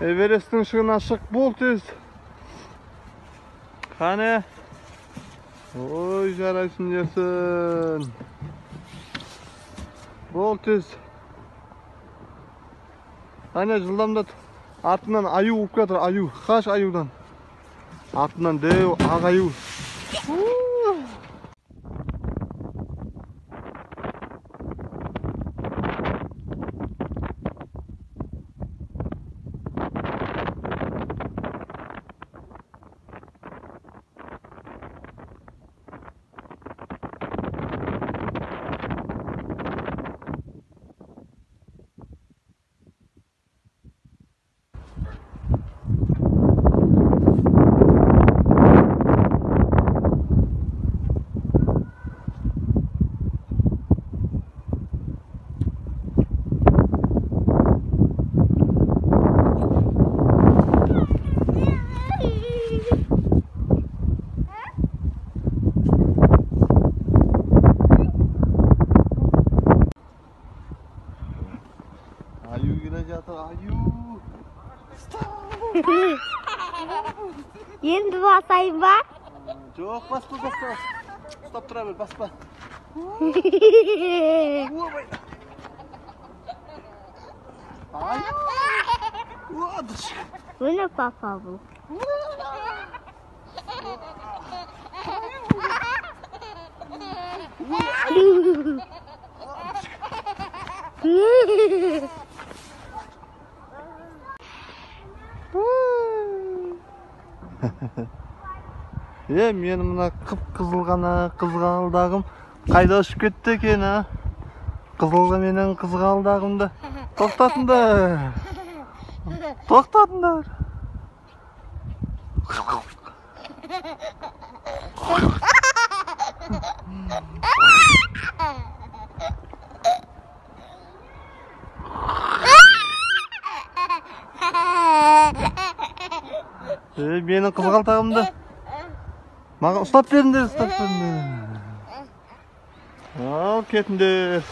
Everest'in ışığına şık bol tez. Kane. Oy jaraysın yersin. Bol tez. Kane жылдамдат. Артынан аю уп жатыр, аю. Қаш аюдан. Артынан деу ақ аю. Ayu gire jatuh, ayu. Енді басайын ба? Жоқ, баспа. Ұстап тұра бер, баспа. Бұны папа бұл. Мен мына қып-қызыл ғана қызғалдағым қайда ұшып кетті екен, а? Қызылға менен қызғалдағымды тоқтатыңдар. Тоқтатыңдар. Менің қызғалдағымды маған ұстап беріңдер, Ал кетіңдер.